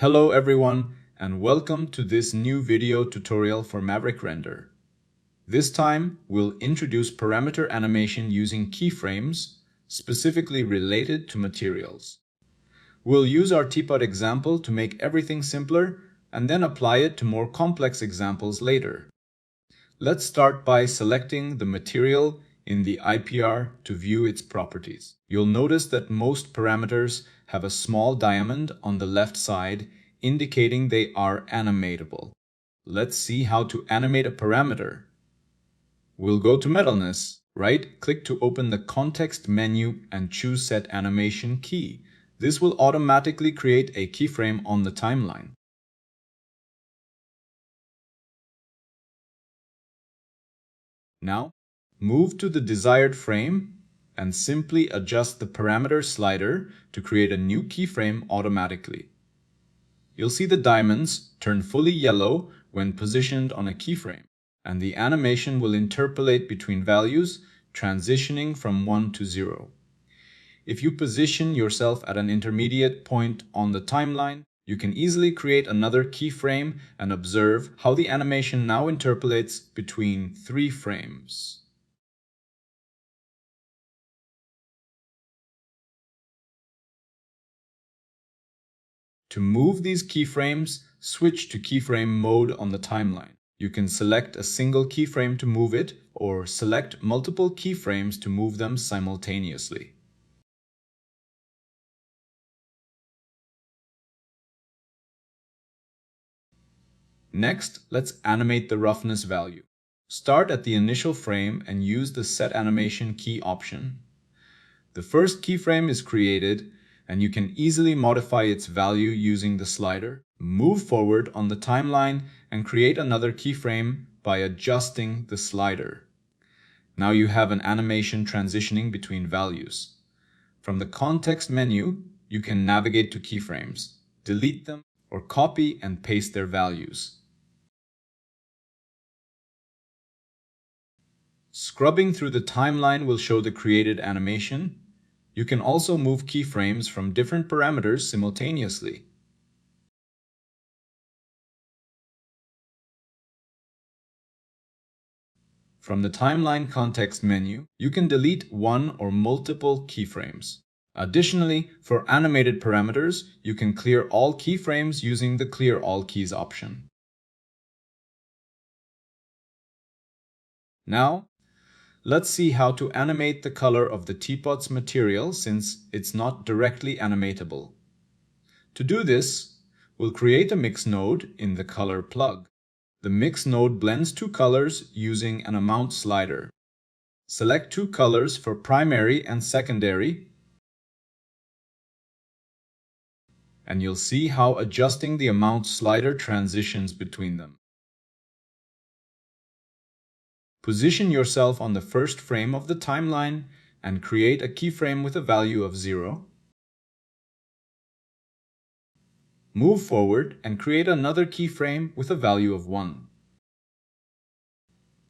Hello everyone, and welcome to this new video tutorial for Maverick Render. This time, we'll introduce parameter animation using keyframes, specifically related to materials. We'll use our teapot example to make everything simpler, and then apply it to more complex examples later. Let's start by selecting the material in the IPR to view its properties. You'll notice that most parameters have a small diamond on the left side, indicating they are animatable. Let's see how to animate a parameter. We'll go to Metalness, right-click to open the context menu and choose Set Animation Key. This will automatically create a keyframe on the timeline. Now, move to the desired frame and simply adjust the parameter slider to create a new keyframe automatically. You'll see the diamonds turn fully yellow when positioned on a keyframe, and the animation will interpolate between values, transitioning from 1 to 0. If you position yourself at an intermediate point on the timeline, you can easily create another keyframe and observe how the animation now interpolates between 3 frames. To move these keyframes, switch to keyframe mode on the timeline. You can select a single keyframe to move it, or select multiple keyframes to move them simultaneously. Next, let's animate the roughness value. Start at the initial frame and use the Set Animation Key option. The first keyframe is created, and you can easily modify its value using the slider. Move forward on the timeline and create another keyframe by adjusting the slider. Now you have an animation transitioning between values. From the context menu, you can navigate to keyframes, delete them, or copy and paste their values. Scrubbing through the timeline will show the created animation. You can also move keyframes from different parameters simultaneously. From the timeline context menu, you can delete one or multiple keyframes. Additionally, for animated parameters, you can clear all keyframes using the Clear All Keys option. Now, let's see how to animate the color of the teapot's material since it's not directly animatable. To do this, we'll create a mix node in the color plug. The mix node blends 2 colors using an amount slider. Select 2 colors for primary and secondary, and you'll see how adjusting the amount slider transitions between them. Position yourself on the first frame of the timeline and create a keyframe with a value of 0. Move forward and create another keyframe with a value of 1.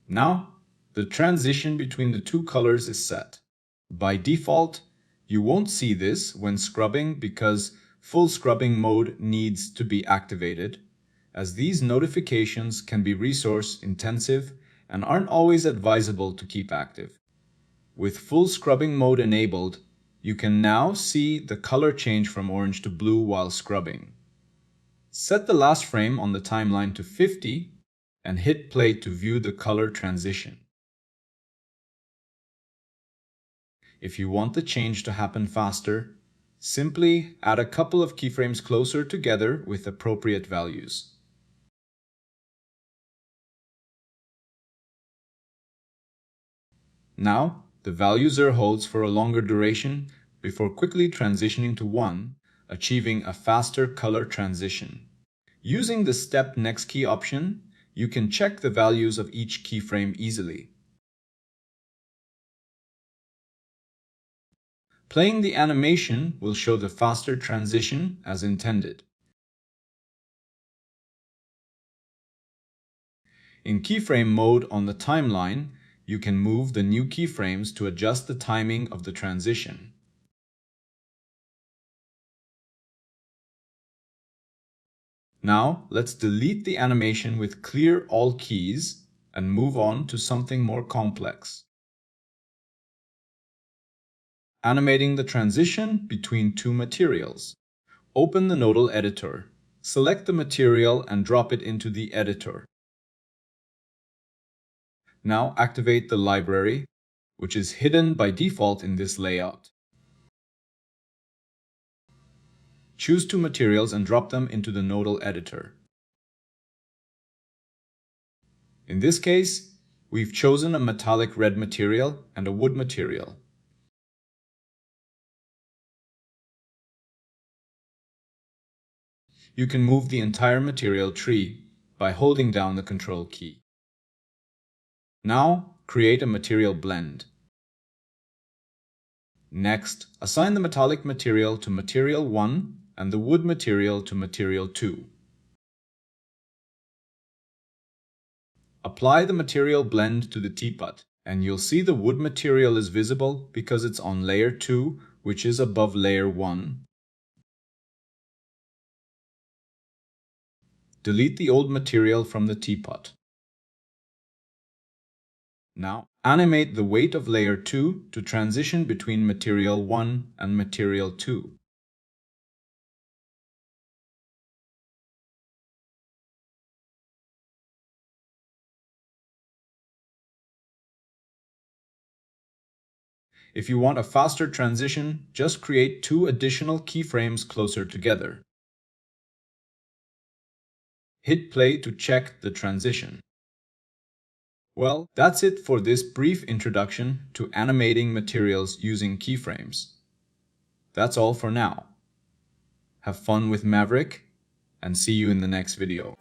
Now, the transition between the 2 colors is set. By default, you won't see this when scrubbing because full scrubbing mode needs to be activated, as these notifications can be resource intensive and aren't always advisable to keep active. With full scrubbing mode enabled, you can now see the color change from orange to blue while scrubbing. Set the last frame on the timeline to 50 and hit play to view the color transition. If you want the change to happen faster, simply add a couple of keyframes closer together with appropriate values. Now, the value 0 holds for a longer duration before quickly transitioning to 1, achieving a faster color transition. Using the Step Next Key option, you can check the values of each keyframe easily. Playing the animation will show the faster transition as intended. In keyframe mode on the timeline, you can move the new keyframes to adjust the timing of the transition. Now, let's delete the animation with clear all keys and move on to something more complex. Animating the transition between two materials. Open the nodal editor. Select the material and drop it into the editor. Now activate the library, which is hidden by default in this layout. Choose two materials and drop them into the nodal editor. In this case, we've chosen a metallic red material and a wood material. You can move the entire material tree by holding down the Control key. Now, create a material blend. Next, assign the metallic material to Material 1 and the wood material to Material 2. Apply the material blend to the teapot, and you'll see the wood material is visible because it's on layer 2, which is above layer 1. Delete the old material from the teapot. Now, animate the weight of layer 2 to transition between material 1 and material 2. If you want a faster transition, just create two additional keyframes closer together. Hit play to check the transition. Well, that's it for this brief introduction to animating materials using keyframes. That's all for now. Have fun with Maverick, and see you in the next video.